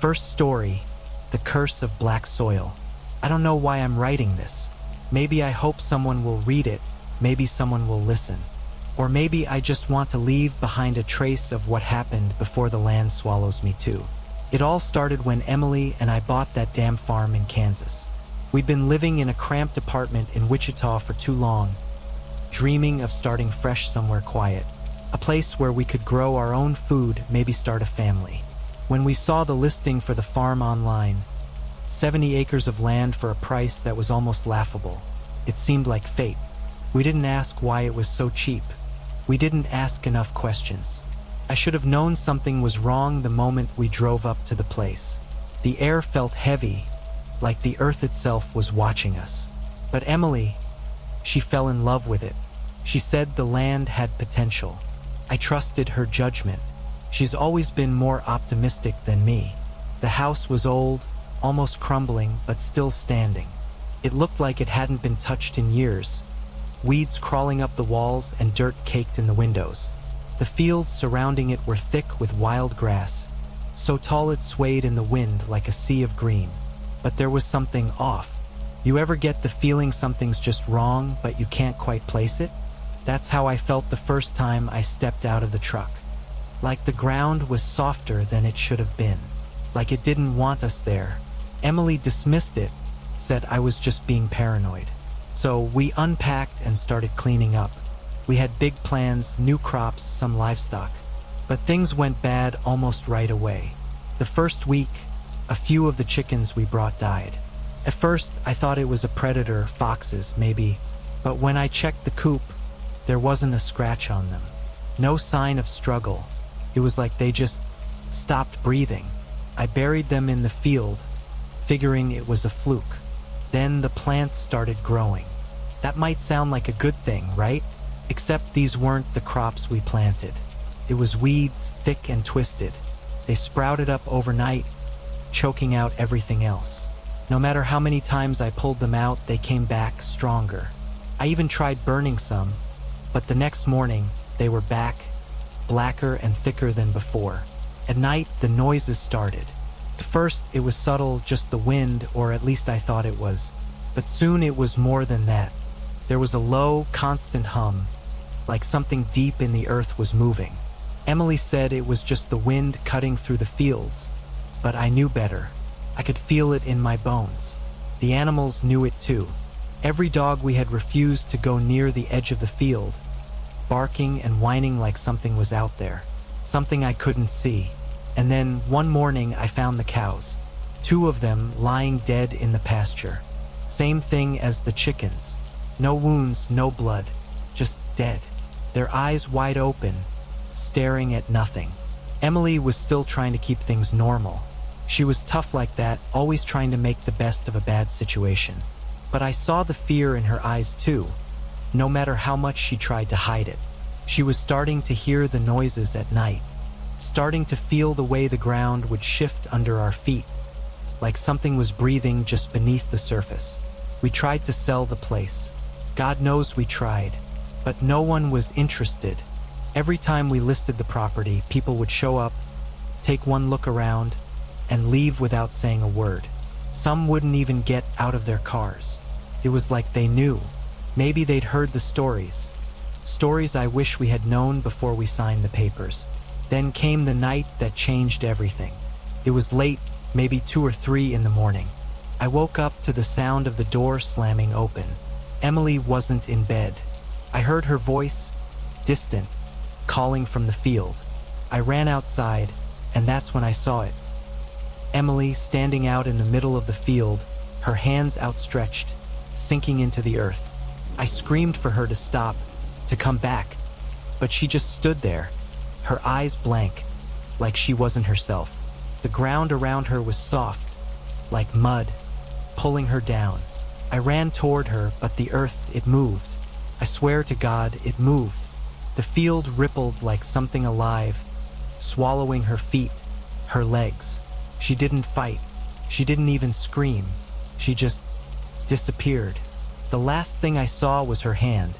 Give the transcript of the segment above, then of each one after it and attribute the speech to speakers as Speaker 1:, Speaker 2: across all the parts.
Speaker 1: First story, The Curse of Black Soil. I don't know why I'm writing this. Maybe I hope someone will read it, maybe someone will listen. Or maybe I just want to leave behind a trace of what happened before the land swallows me too. It all started when Emily and I bought that damn farm in Kansas. We'd been living in a cramped apartment in Wichita for too long, dreaming of starting fresh somewhere quiet. A place where we could grow our own food, maybe start a family. When we saw the listing for the farm online, 70 acres of land for a price that was almost laughable, it seemed like fate. We didn't ask why it was so cheap. We didn't ask enough questions. I should have known something was wrong the moment we drove up to the place. The air felt heavy, like the earth itself was watching us. But Emily, she fell in love with it. She said the land had potential. I trusted her judgment. She's always been more optimistic than me. The house was old, almost crumbling, but still standing. It looked like it hadn't been touched in years. Weeds crawling up the walls and dirt caked in the windows. The fields surrounding it were thick with wild grass, so tall it swayed in the wind like a sea of green. But there was something off. You ever get the feeling something's just wrong, but you can't quite place it? That's how I felt the first time I stepped out of the truck. Like the ground was softer than it should have been. Like it didn't want us there. Emily dismissed it, said I was just being paranoid. So we unpacked and started cleaning up. We had big plans, new crops, some livestock. But things went bad almost right away. The first week, a few of the chickens we brought died. At first, I thought it was a predator, foxes, maybe. But when I checked the coop, there wasn't a scratch on them. No sign of struggle. It was like they just stopped breathing. I buried them in the field, figuring it was a fluke. Then the plants started growing. That might sound like a good thing, right? Except these weren't the crops we planted. It was weeds, thick and twisted. They sprouted up overnight, choking out everything else. No matter how many times I pulled them out, they came back stronger. I even tried burning some, but the next morning, they were back, blacker and thicker than before. At night, the noises started. At first, it was subtle, just the wind, or at least I thought it was. But soon it was more than that. There was a low, constant hum, like something deep in the earth was moving. Emily said it was just the wind cutting through the fields, but I knew better. I could feel it in my bones. The animals knew it too. Every dog we had refused to go near the edge of the field, barking and whining like something was out there, something I couldn't see. And then, one morning, I found the cows. 2 of them lying dead in the pasture. Same thing as the chickens. No wounds, no blood, just dead. Their eyes wide open, staring at nothing. Emily was still trying to keep things normal. She was tough like that, always trying to make the best of a bad situation. But I saw the fear in her eyes too, no matter how much she tried to hide it. She was starting to hear the noises at night, starting to feel the way the ground would shift under our feet, like something was breathing just beneath the surface. We tried to sell the place. God knows we tried, but no one was interested. Every time we listed the property, people would show up, take one look around, and leave without saying a word. Some wouldn't even get out of their cars. It was like they knew. Maybe they'd heard the stories. Stories I wish we had known before we signed the papers. Then came the night that changed everything. It was late, maybe 2 or 3 in the morning. I woke up to the sound of the door slamming open. Emily wasn't in bed. I heard her voice, distant, calling from the field. I ran outside, and that's when I saw it. Emily standing out in the middle of the field, her hands outstretched, sinking into the earth. I screamed for her to stop, to come back, but she just stood there, her eyes blank, like she wasn't herself. The ground around her was soft, like mud, pulling her down. I ran toward her, but the earth, it moved. I swear to God, it moved. The field rippled like something alive, swallowing her feet, her legs. She didn't fight. She didn't even scream. She just disappeared. The last thing I saw was her hand,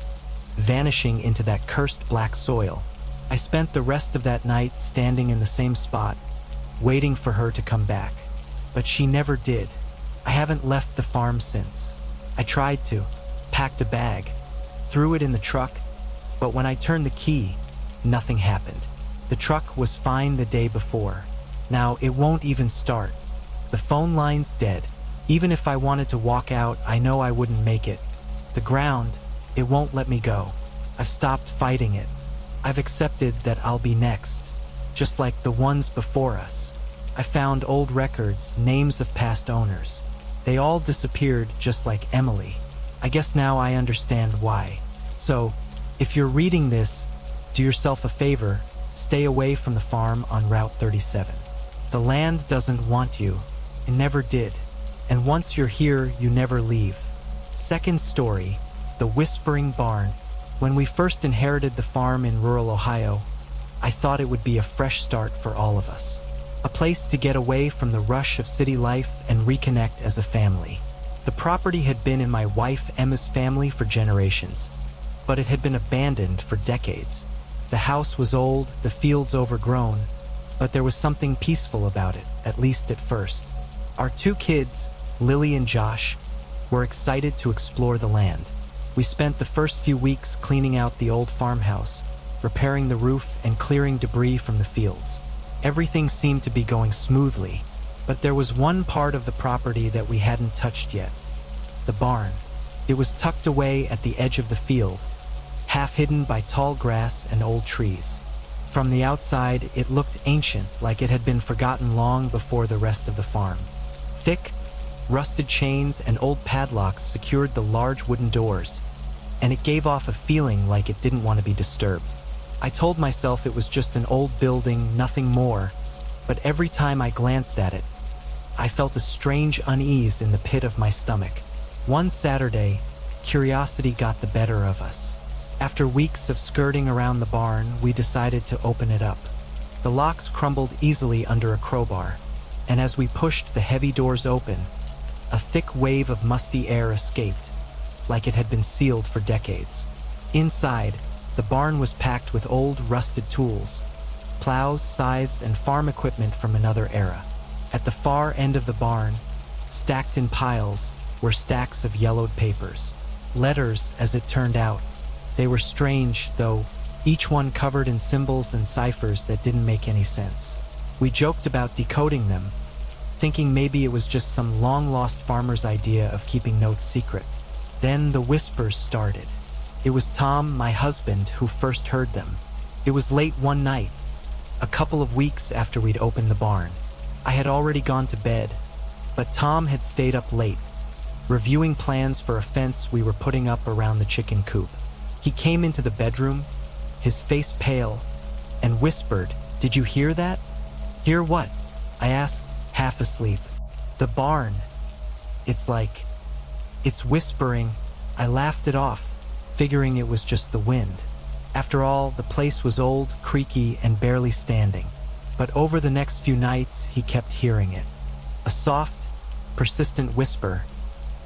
Speaker 1: vanishing into that cursed black soil. I spent the rest of that night standing in the same spot, waiting for her to come back. But she never did. I haven't left the farm since. I tried to, packed a bag, threw it in the truck, but when I turned the key, nothing happened. The truck was fine the day before. Now it won't even start. The phone line's dead. Even if I wanted to walk out, I know I wouldn't make it. The ground, it won't let me go. I've stopped fighting it. I've accepted that I'll be next, just like the ones before us. I found old records, names of past owners. They all disappeared just like Emily. I guess now I understand why. So, if you're reading this, do yourself a favor, stay away from the farm on Route 37. The land doesn't want you. It never did. And once you're here, you never leave. Second story, the Whispering Barn. When we first inherited the farm in rural Ohio, I thought it would be a fresh start for all of us. A place to get away from the rush of city life and reconnect as a family. The property had been in my wife Emma's family for generations, but it had been abandoned for decades. The house was old, the fields overgrown, but there was something peaceful about it, at least at first. Our two kids, Lily and Josh, were excited to explore the land. We spent the first few weeks cleaning out the old farmhouse, repairing the roof and clearing debris from the fields. Everything seemed to be going smoothly, but there was one part of the property that we hadn't touched yet. The barn. It was tucked away at the edge of the field, half hidden by tall grass and old trees. From the outside, it looked ancient, like it had been forgotten long before the rest of the farm. Thick, rusted chains and old padlocks secured the large wooden doors, and it gave off a feeling like it didn't want to be disturbed. I told myself it was just an old building, nothing more, but every time I glanced at it, I felt a strange unease in the pit of my stomach. One Saturday, curiosity got the better of us. After weeks of skirting around the barn, we decided to open it up. The locks crumbled easily under a crowbar, and as we pushed the heavy doors open, a thick wave of musty air escaped, like it had been sealed for decades. Inside, the barn was packed with old, rusted tools, plows, scythes, and farm equipment from another era. At the far end of the barn, stacked in piles, were stacks of yellowed papers. Letters, as it turned out. They were strange, though, each one covered in symbols and ciphers that didn't make any sense. We joked about decoding them, thinking maybe it was just some long-lost farmer's idea of keeping notes secret. Then the whispers started. It was Tom, my husband, who first heard them. It was late one night, a couple of weeks after we'd opened the barn. I had already gone to bed, but Tom had stayed up late, reviewing plans for a fence we were putting up around the chicken coop. He came into the bedroom, his face pale, and whispered, "Did you hear that?" "Hear what?" I asked, half asleep. "The barn. It's whispering." I laughed it off, figuring it was just the wind. After all, the place was old, creaky, and barely standing. But over the next few nights, he kept hearing it. A soft, persistent whisper,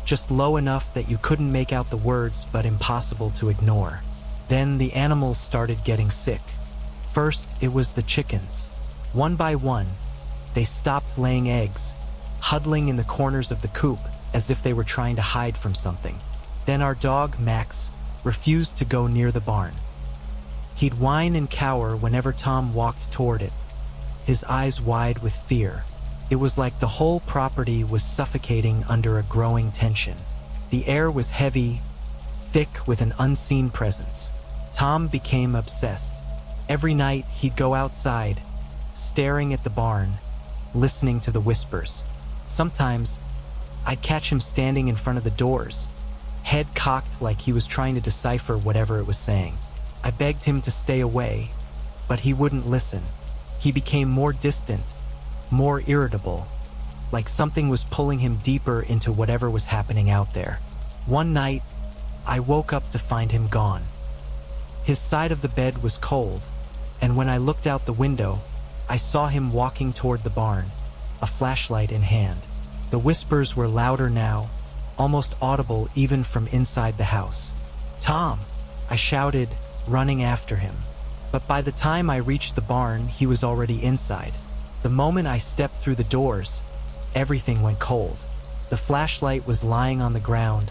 Speaker 1: just low enough that you couldn't make out the words but impossible to ignore. Then the animals started getting sick. First, it was the chickens. One by one, they stopped laying eggs, huddling in the corners of the coop as if they were trying to hide from something. Then our dog, Max, refused to go near the barn. He'd whine and cower whenever Tom walked toward it, his eyes wide with fear. It was like the whole property was suffocating under a growing tension. The air was heavy, thick with an unseen presence. Tom became obsessed. Every night he'd go outside, staring at the barn, listening to the whispers. Sometimes I'd catch him standing in front of the doors, head cocked like he was trying to decipher whatever it was saying. I begged him to stay away, but he wouldn't listen. He became more distant, more irritable, like something was pulling him deeper into whatever was happening out there. One night, I woke up to find him gone. His side of the bed was cold, and when I looked out the window, I saw him walking toward the barn, a flashlight in hand. The whispers were louder now, almost audible even from inside the house. "Tom!" I shouted, running after him. But by the time I reached the barn, he was already inside. The moment I stepped through the doors, everything went cold. The flashlight was lying on the ground,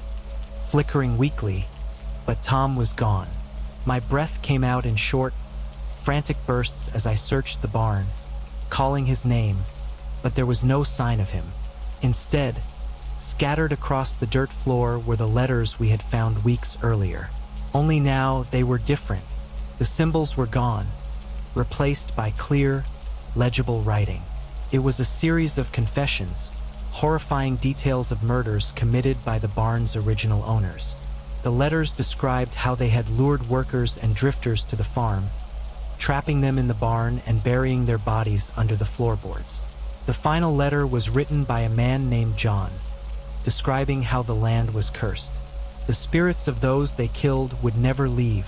Speaker 1: flickering weakly, but Tom was gone. My breath came out in short, frantic bursts as I searched the barn, calling his name, but there was no sign of him. Instead, scattered across the dirt floor were the letters we had found weeks earlier. Only now they were different. The symbols were gone, replaced by clear, legible writing. It was a series of confessions, horrifying details of murders committed by the barn's original owners. The letters described how they had lured workers and drifters to the farm, trapping them in the barn and burying their bodies under the floorboards. The final letter was written by a man named John, describing how the land was cursed. The spirits of those they killed would never leave,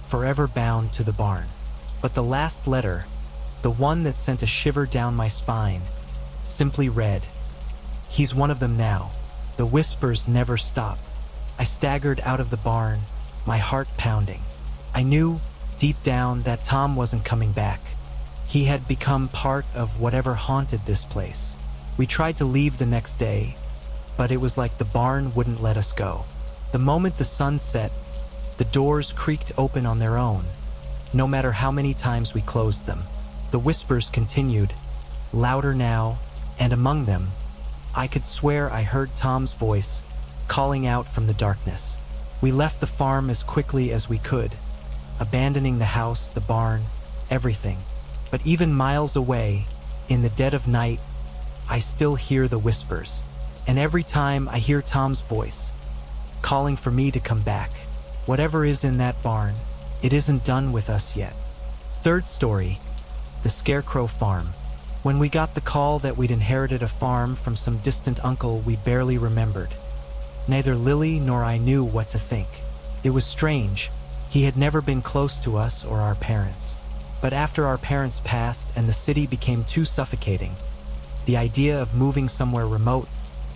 Speaker 1: forever bound to the barn. But the last letter, the one that sent a shiver down my spine, simply read, "He's one of them now." The whispers never stop. I staggered out of the barn, my heart pounding. I knew, deep down, that Tom wasn't coming back. He had become part of whatever haunted this place. We tried to leave the next day, but it was like the barn wouldn't let us go. The moment the sun set, the doors creaked open on their own, no matter how many times we closed them. The whispers continued, louder now, and among them, I could swear I heard Tom's voice calling out from the darkness. We left the farm as quickly as we could, abandoning the house, the barn, everything. But even miles away, in the dead of night, I still hear the whispers. And every time I hear Tom's voice, calling for me to come back. Whatever is in that barn, it isn't done with us yet. Third story, the Scarecrow Farm. When we got the call that we'd inherited a farm from some distant uncle we barely remembered, neither Lily nor I knew what to think. It was strange. He had never been close to us or our parents. But after our parents passed and the city became too suffocating, the idea of moving somewhere remote,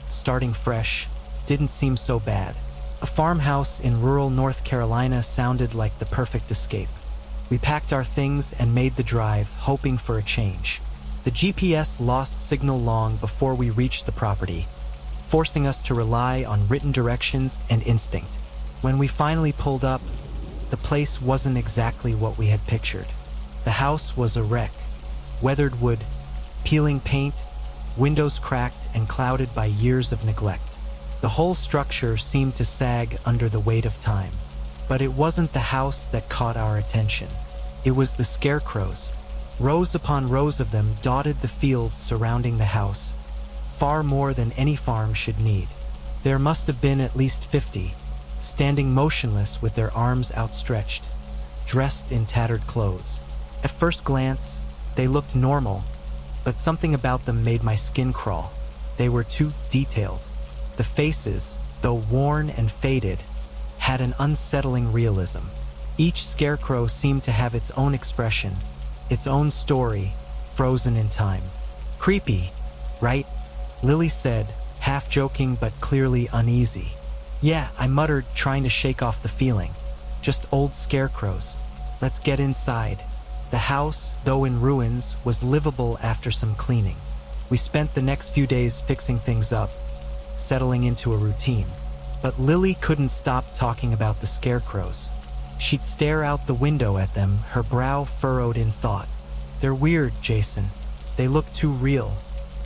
Speaker 1: starting fresh, didn't seem so bad. A farmhouse in rural North Carolina sounded like the perfect escape. We packed our things and made the drive, hoping for a change. The GPS lost signal long before we reached the property, forcing us to rely on written directions and instinct. When we finally pulled up, the place wasn't exactly what we had pictured. The house was a wreck, weathered wood, peeling paint, windows cracked and clouded by years of neglect. The whole structure seemed to sag under the weight of time. But it wasn't the house that caught our attention. It was the scarecrows. Rows upon rows of them dotted the fields surrounding the house, far more than any farm should need. There must have been at least 50, standing motionless with their arms outstretched, dressed in tattered clothes. At first glance, they looked normal, but something about them made my skin crawl. They were too detailed. The faces, though worn and faded, had an unsettling realism. Each scarecrow seemed to have its own expression, its own story, frozen in time. Creepy, right? Lily said, half joking but clearly uneasy. Yeah, I muttered, trying to shake off the feeling. Just old scarecrows. Let's get inside. The house, though in ruins, was livable after some cleaning. We spent the next few days fixing things up, settling into a routine. But Lily couldn't stop talking about the scarecrows. She'd stare out the window at them, her brow furrowed in thought. They're weird, Jason. They look too real.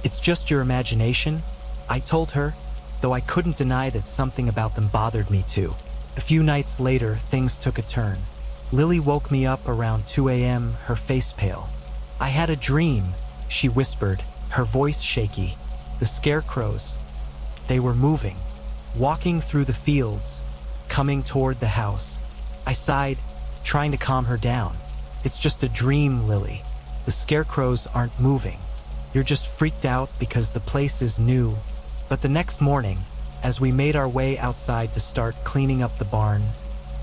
Speaker 1: It's just your imagination, I told her, though I couldn't deny that something about them bothered me too. A few nights later, things took a turn. Lily woke me up around 2 a.m., her face pale. I had a dream, she whispered, her voice shaky. The scarecrows. They were moving, walking through the fields, coming toward the house. I sighed, trying to calm her down. It's just a dream, Lily. The scarecrows aren't moving. You're just freaked out because the place is new. But the next morning, as we made our way outside to start cleaning up the barn,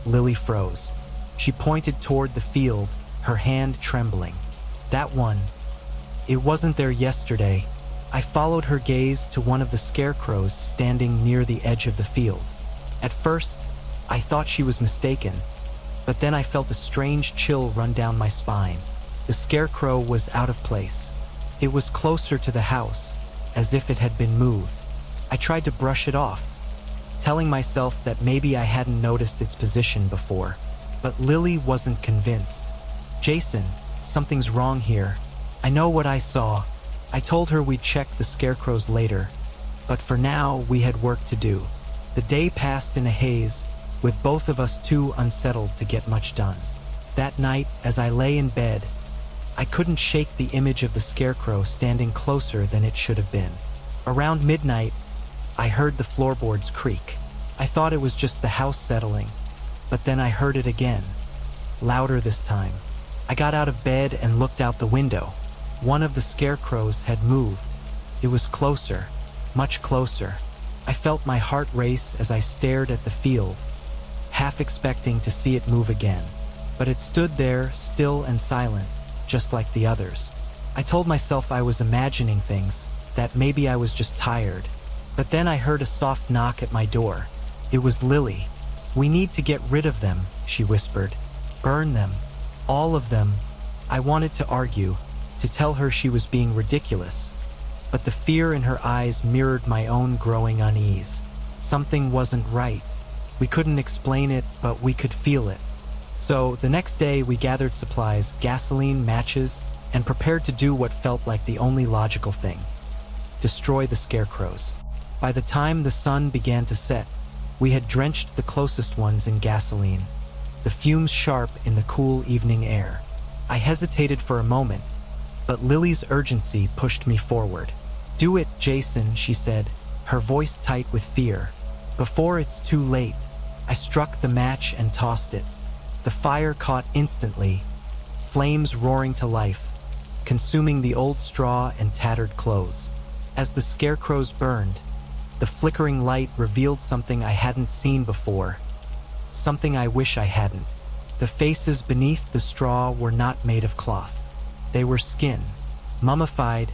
Speaker 1: Lily froze. She pointed toward the field, her hand trembling. That one. It wasn't there yesterday. I followed her gaze to one of the scarecrows standing near the edge of the field. At first, I thought she was mistaken, but then I felt a strange chill run down my spine. The scarecrow was out of place. It was closer to the house, as if it had been moved. I tried to brush it off, telling myself that maybe I hadn't noticed its position before. But Lily wasn't convinced. "Jason, something's wrong here. I know what I saw." I told her we'd check the scarecrows later, but for now we had work to do. The day passed in a haze, with both of us too unsettled to get much done. That night, as I lay in bed, I couldn't shake the image of the scarecrow standing closer than it should have been. Around midnight, I heard the floorboards creak. I thought it was just the house settling, but then I heard it again, louder this time. I got out of bed and looked out the window. One of the scarecrows had moved. It was closer, much closer. I felt my heart race as I stared at the field, half expecting to see it move again. But it stood there, still and silent, just like the others. I told myself I was imagining things, that maybe I was just tired. But then I heard a soft knock at my door. It was Lily. "We need to get rid of them," she whispered. "Burn them. All of them." I wanted to argue, to tell her she was being ridiculous, but the fear in her eyes mirrored my own growing unease. Something wasn't right. We couldn't explain it, but we could feel it. So the next day we gathered supplies, gasoline, matches, and prepared to do what felt like the only logical thing: destroy the scarecrows. By the time the sun began to set, we had drenched the closest ones in gasoline, the fumes sharp in the cool evening air. I hesitated for a moment, but Lily's urgency pushed me forward. "Do it, Jason," she said, her voice tight with fear. "Before it's too late." I struck the match and tossed it. The fire caught instantly, flames roaring to life, consuming the old straw and tattered clothes. As the scarecrows burned, the flickering light revealed something I hadn't seen before, something I wish I hadn't. The faces beneath the straw were not made of cloth. They were skin, mummified,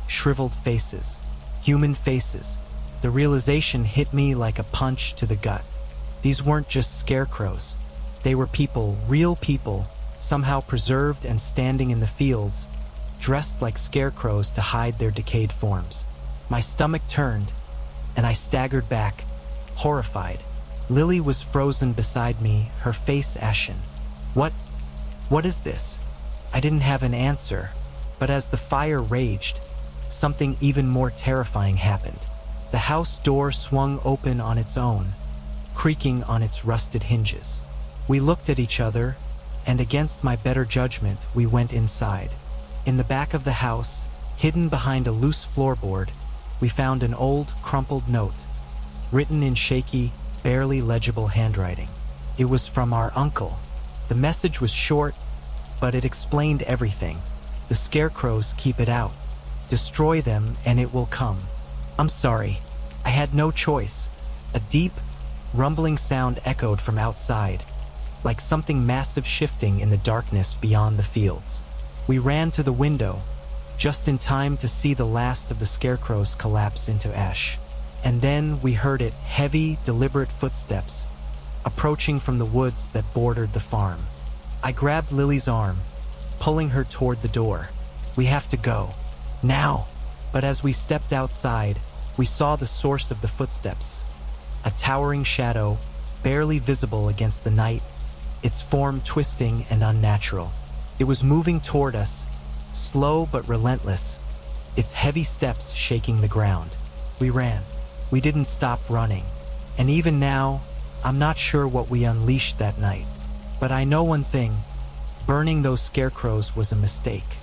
Speaker 1: shriveled faces, human faces. The realization hit me like a punch to the gut. These weren't just scarecrows. They were people, real people, somehow preserved and standing in the fields, dressed like scarecrows to hide their decayed forms. My stomach turned, and I staggered back, horrified. Lily was frozen beside me, her face ashen. What is this?" I didn't have an answer, but as the fire raged, something even more terrifying happened. The house door swung open on its own, creaking on its rusted hinges. We looked at each other, and against my better judgment, we went inside. In the back of the house, hidden behind a loose floorboard, we found an old, crumpled note, written in shaky, barely legible handwriting. It was from our uncle. The message was short, but it explained everything. "The scarecrows keep it out. Destroy them and it will come." I'm sorry. I had no choice. A deep, rumbling sound echoed from outside, like something massive shifting in the darkness beyond the fields. We ran to the window, just in time to see the last of the scarecrows collapse into ash. And then we heard it, heavy, deliberate footsteps, approaching from the woods that bordered the farm. I grabbed Lily's arm, pulling her toward the door. "We have to go. Now!" But as we stepped outside, we saw the source of the footsteps. A towering shadow, barely visible against the night, its form twisting and unnatural. It was moving toward us, slow but relentless, its heavy steps shaking the ground. We ran. We didn't stop running. And even now, I'm not sure what we unleashed that night. But I know one thing: burning those scarecrows was a mistake.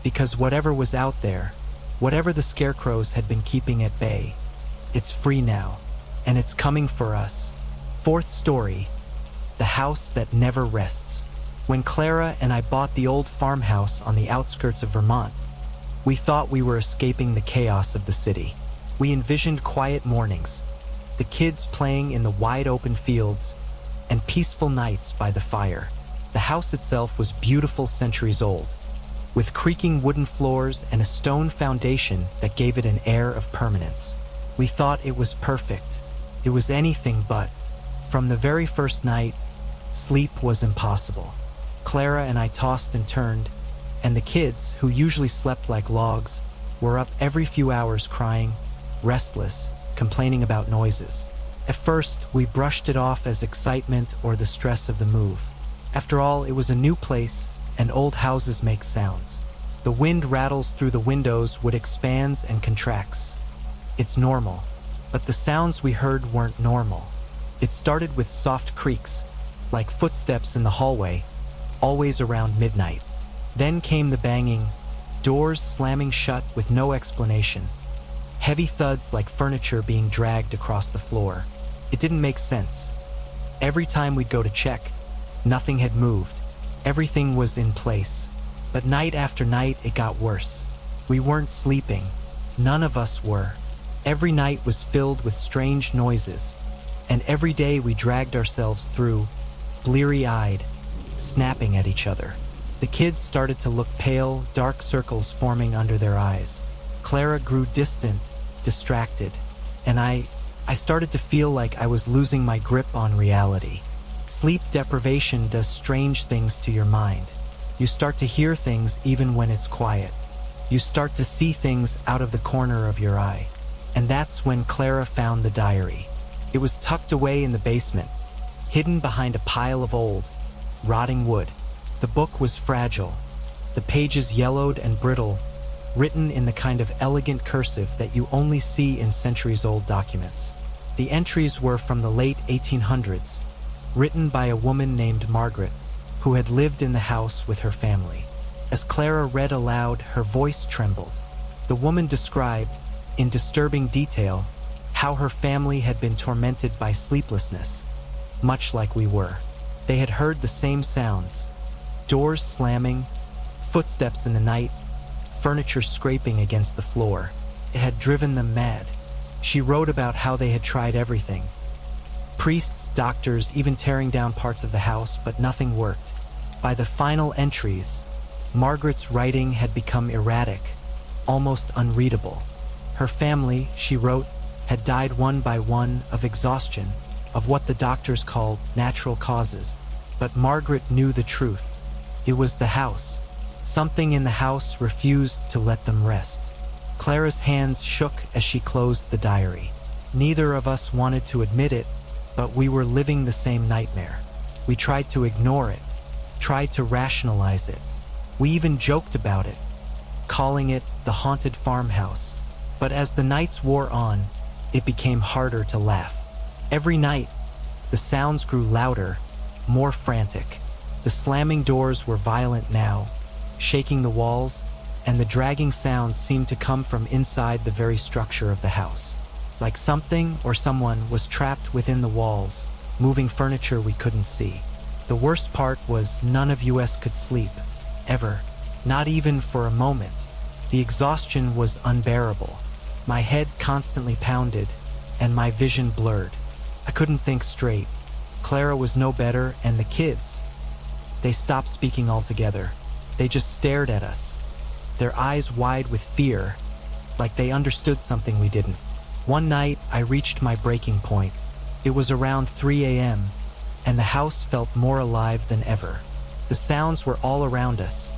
Speaker 1: Because whatever was out there, whatever the scarecrows had been keeping at bay, it's free now, and it's coming for us. Fourth story: the house that never rests. When Clara and I bought the old farmhouse on the outskirts of Vermont, we thought we were escaping the chaos of the city. We envisioned quiet mornings, the kids playing in the wide-open fields, and peaceful nights by the fire. The house itself was beautiful, centuries old, with creaking wooden floors and a stone foundation that gave it an air of permanence. We thought it was perfect. It was anything but. From the very first night, sleep was impossible. Clara and I tossed and turned, and the kids, who usually slept like logs, were up every few hours crying, restless, complaining about noises. At first, we brushed it off as excitement or the stress of the move. After all, it was a new place, and old houses make sounds. The wind rattles through the windows, wood expands and contracts. It's normal. But the sounds we heard weren't normal. It started with soft creaks, like footsteps in the hallway, always around midnight. Then came the banging, doors slamming shut with no explanation. Heavy thuds like furniture being dragged across the floor. It didn't make sense. Every time we'd go to check, nothing had moved. Everything was in place. But night after night, it got worse. We weren't sleeping. None of us were. Every night was filled with strange noises, and every day we dragged ourselves through, bleary-eyed, snapping at each other. The kids started to look pale, dark circles forming under their eyes. Clara grew distant, distracted, and I started to feel like I was losing my grip on reality. Sleep deprivation does strange things to your mind. You start to hear things even when it's quiet. You start to see things out of the corner of your eye. And that's when Clara found the diary. It was tucked away in the basement, hidden behind a pile of old, rotting wood. The book was fragile, the pages yellowed and brittle, written in the kind of elegant cursive that you only see in centuries-old documents. The entries were from the late 1800s, written by a woman named Margaret, who had lived in the house with her family. As Clara read aloud, her voice trembled. The woman described, in disturbing detail, how her family had been tormented by sleeplessness, much like we were. They had heard the same sounds: doors slamming, footsteps in the night, furniture scraping against the floor. It had driven them mad. She wrote about how they had tried everything. Priests, doctors, even tearing down parts of the house, but nothing worked. By the final entries, Margaret's writing had become erratic, almost unreadable. Her family, she wrote, had died one by one of exhaustion, of what the doctors called natural causes. But Margaret knew the truth. It was the house. Something in the house refused to let them rest. Clara's hands shook as she closed the diary. Neither of us wanted to admit it, but we were living the same nightmare. We tried to ignore it, tried to rationalize it. We even joked about it, calling it the haunted farmhouse. But as the nights wore on, it became harder to laugh. Every night, the sounds grew louder, more frantic. The slamming doors were violent now, shaking the walls, and the dragging sounds seemed to come from inside the very structure of the house. Like something or someone was trapped within the walls, moving furniture we couldn't see. The worst part was none of us could sleep, ever, not even for a moment. The exhaustion was unbearable. My head constantly pounded, and my vision blurred. I couldn't think straight. Clara was no better, and the kids, they stopped speaking altogether. They just stared at us, their eyes wide with fear, like they understood something we didn't. One night, I reached my breaking point. It was around 3 a.m., and the house felt more alive than ever. The sounds were all around us,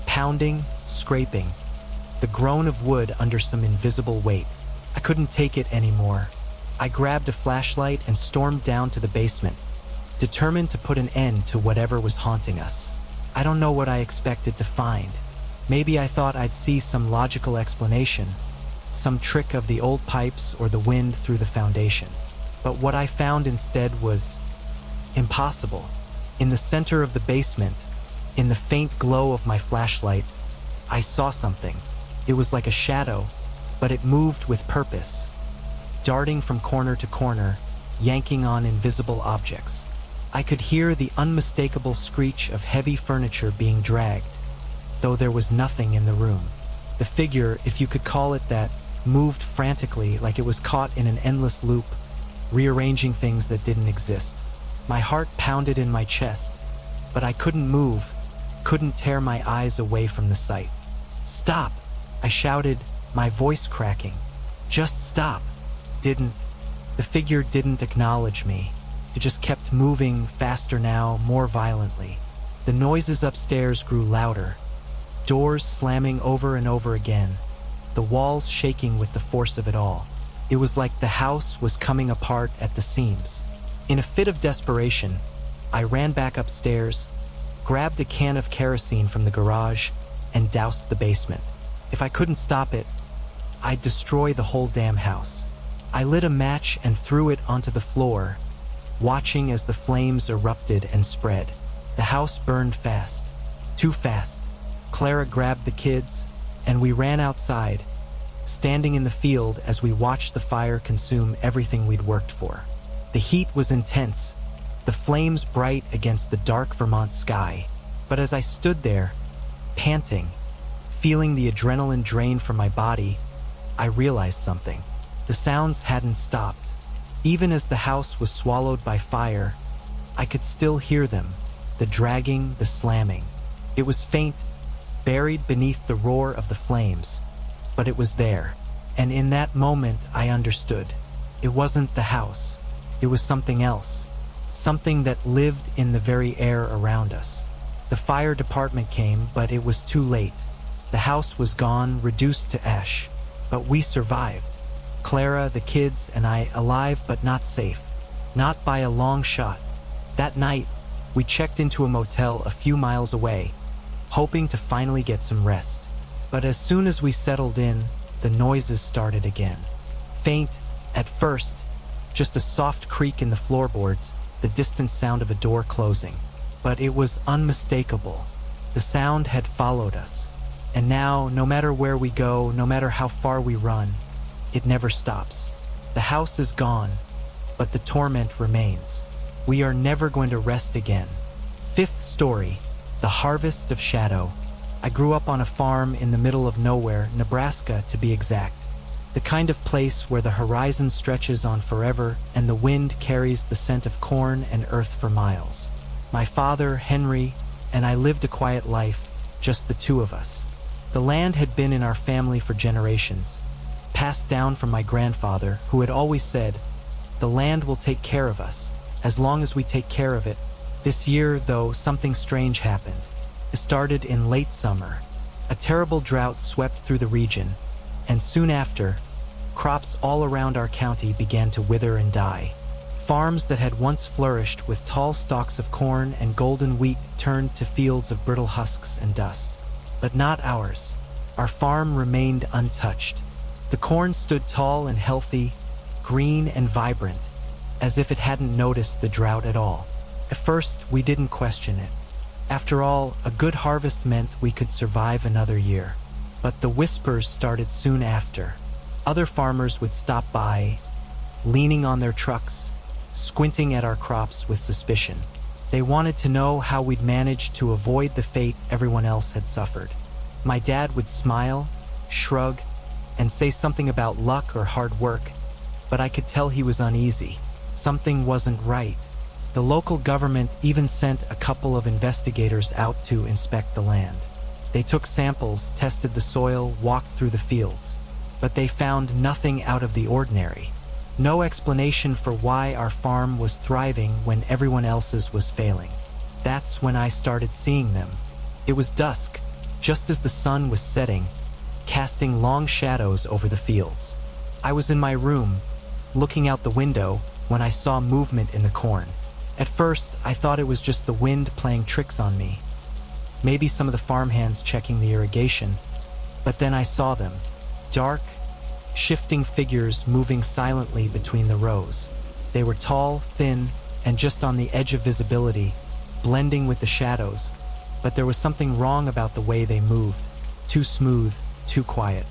Speaker 1: pounding, scraping, the groan of wood under some invisible weight. I couldn't take it anymore. I grabbed a flashlight and stormed down to the basement, determined to put an end to whatever was haunting us. I don't know what I expected to find. Maybe I thought I'd see some logical explanation, some trick of the old pipes or the wind through the foundation. But what I found instead was impossible. In the center of the basement, in the faint glow of my flashlight, I saw something. It was like a shadow, but it moved with purpose, darting from corner to corner, yanking on invisible objects. I could hear the unmistakable screech of heavy furniture being dragged, though there was nothing in the room. The figure, if you could call it that, moved frantically like it was caught in an endless loop, rearranging things that didn't exist. My heart pounded in my chest, but I couldn't move, couldn't tear my eyes away from the sight. "Stop!" I shouted, my voice cracking. "Just stop." The figure didn't acknowledge me. It just kept moving, faster now, more violently. The noises upstairs grew louder, doors slamming over and over again, the walls shaking with the force of it all. It was like the house was coming apart at the seams. In a fit of desperation, I ran back upstairs, grabbed a can of kerosene from the garage, and doused the basement. If I couldn't stop it, I'd destroy the whole damn house. I lit a match and threw it onto the floor, watching as the flames erupted and spread. The house burned fast. Too fast. Clara grabbed the kids, and we ran outside, standing in the field as we watched the fire consume everything we'd worked for. The heat was intense, the flames bright against the dark Vermont sky. But as I stood there, panting, feeling the adrenaline drain from my body, I realized something. The sounds hadn't stopped. Even as the house was swallowed by fire, I could still hear them, the dragging, the slamming. It was faint, buried beneath the roar of the flames, but it was there. And in that moment, I understood. It wasn't the house. It was something else. Something that lived in the very air around us. The fire department came, but it was too late. The house was gone, reduced to ash. But we survived. Clara, the kids, and I, alive but not safe. Not by a long shot. That night, we checked into a motel a few miles away, hoping to finally get some rest. But as soon as we settled in, the noises started again. Faint, at first, just a soft creak in the floorboards, the distant sound of a door closing. But it was unmistakable. The sound had followed us. And now, no matter where we go, no matter how far we run, it never stops. The house is gone, but the torment remains. We are never going to rest again. Fifth story, The Harvest of Shadow. I grew up on a farm in the middle of nowhere, Nebraska to be exact. The kind of place where the horizon stretches on forever and the wind carries the scent of corn and earth for miles. My father, Henry, and I lived a quiet life, just the two of us. The land had been in our family for generations, passed down from my grandfather, who had always said, "The land will take care of us, as long as we take care of it." This year, though, something strange happened. It started in late summer. A terrible drought swept through the region, and soon after, crops all around our county began to wither and die. Farms that had once flourished with tall stalks of corn and golden wheat turned to fields of brittle husks and dust. But not ours. Our farm remained untouched. The corn stood tall and healthy, green and vibrant, as if it hadn't noticed the drought at all. At first, we didn't question it. After all, a good harvest meant we could survive another year. But the whispers started soon after. Other farmers would stop by, leaning on their trucks, squinting at our crops with suspicion. They wanted to know how we'd managed to avoid the fate everyone else had suffered. My dad would smile, shrug, and say something about luck or hard work, but I could tell he was uneasy. Something wasn't right. The local government even sent a couple of investigators out to inspect the land. They took samples, tested the soil, walked through the fields, but they found nothing out of the ordinary. No explanation for why our farm was thriving when everyone else's was failing. That's when I started seeing them. It was dusk, just as the sun was setting, casting long shadows over the fields. I was in my room, looking out the window, when I saw movement in the corn. At first, I thought it was just the wind playing tricks on me. Maybe some of the farmhands checking the irrigation. But then I saw them. Dark, shifting figures moving silently between the rows. They were tall, thin, and just on the edge of visibility, blending with the shadows. But there was something wrong about the way they moved. Too smooth, too quiet.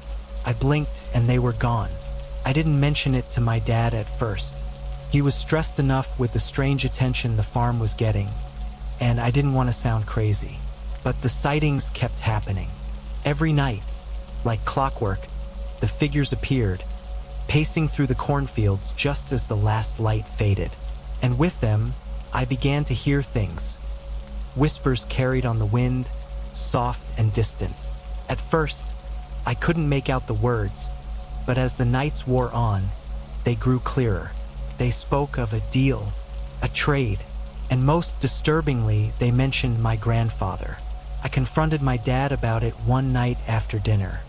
Speaker 1: I blinked and they were gone. I didn't mention it to my dad at first. He was stressed enough with the strange attention the farm was getting, and I didn't want to sound crazy. But the sightings kept happening. Every night, like clockwork, the figures appeared, pacing through the cornfields just as the last light faded. And with them, I began to hear things. Whispers carried on the wind, soft and distant. At first, I couldn't make out the words, but as the nights wore on, they grew clearer. They spoke of a deal, a trade, and most disturbingly, they mentioned my grandfather. I confronted my dad about it one night after dinner.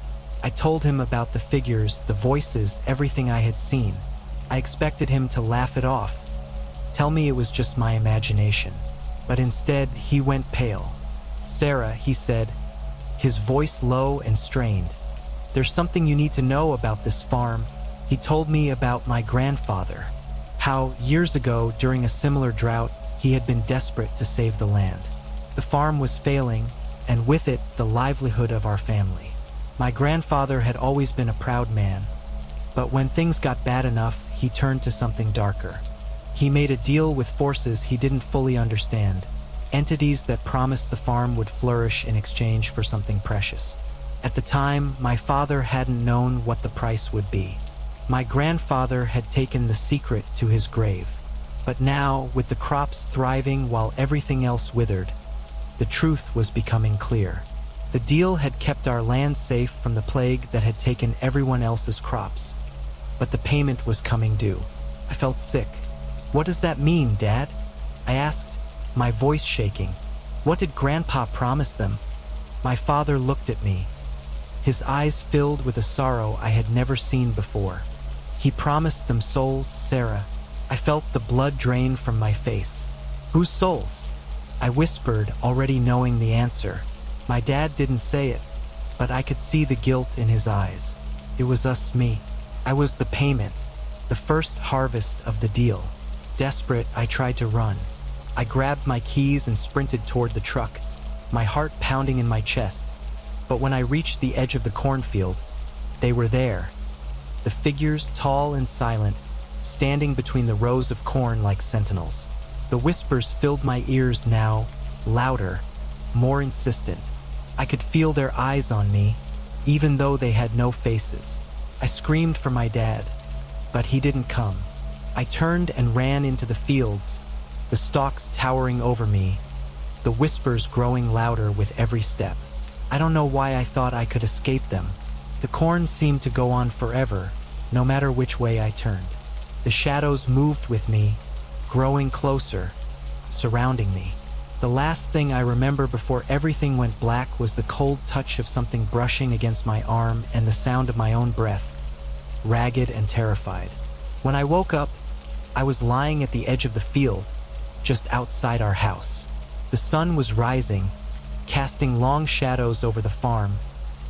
Speaker 1: I told him about the figures, the voices, everything I had seen. I expected him to laugh it off, tell me it was just my imagination. But instead, he went pale. "Sarah," he said, his voice low and strained. "There's something you need to know about this farm." He told me about my grandfather, how years ago, during a similar drought, he had been desperate to save the land. The farm was failing, and with it, the livelihood of our family. My grandfather had always been a proud man, but when things got bad enough, he turned to something darker. He made a deal with forces he didn't fully understand, entities that promised the farm would flourish in exchange for something precious. At the time, my father hadn't known what the price would be. My grandfather had taken the secret to his grave. But now, with the crops thriving while everything else withered, the truth was becoming clear. The deal had kept our land safe from the plague that had taken everyone else's crops. But the payment was coming due. I felt sick. "What does that mean, Dad?" I asked, my voice shaking. "What did Grandpa promise them?" My father looked at me, his eyes filled with a sorrow I had never seen before. "He promised them souls, Sarah." I felt the blood drain from my face. "Whose souls?" I whispered, already knowing the answer. My dad didn't say it, but I could see the guilt in his eyes. It was us, me. I was the payment, the first harvest of the deal. Desperate, I tried to run. I grabbed my keys and sprinted toward the truck, my heart pounding in my chest. But when I reached the edge of the cornfield, they were there. The figures, tall and silent, standing between the rows of corn like sentinels. The whispers filled my ears now, louder, more insistent. I could feel their eyes on me, even though they had no faces. I screamed for my dad, but he didn't come. I turned and ran into the fields, the stalks towering over me, the whispers growing louder with every step. I don't know why I thought I could escape them. The corn seemed to go on forever, no matter which way I turned. The shadows moved with me, growing closer, surrounding me. The last thing I remember before everything went black was the cold touch of something brushing against my arm and the sound of my own breath, ragged and terrified. When I woke up, I was lying at the edge of the field, just outside our house. The sun was rising, casting long shadows over the farm,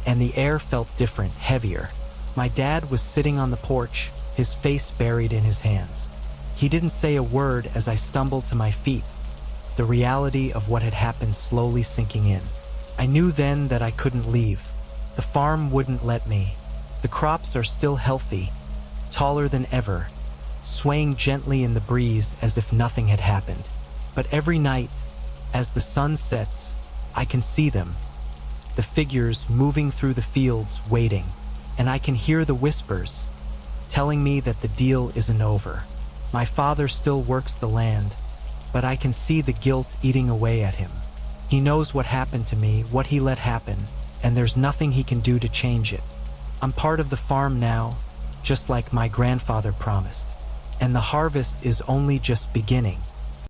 Speaker 1: and the air felt different, heavier. My dad was sitting on the porch, his face buried in his hands. He didn't say a word as I stumbled to my feet, the reality of what had happened slowly sinking in. I knew then that I couldn't leave. The farm wouldn't let me. The crops are still healthy, taller than ever, swaying gently in the breeze as if nothing had happened. But every night, as the sun sets, I can see them, the figures moving through the fields, waiting, and I can hear the whispers, telling me that the deal isn't over. My father still works the land, but I can see the guilt eating away at him. He knows what happened to me, what he let happen, and there's nothing he can do to change it. I'm part of the farm now, just like my grandfather promised, and the harvest is only just beginning.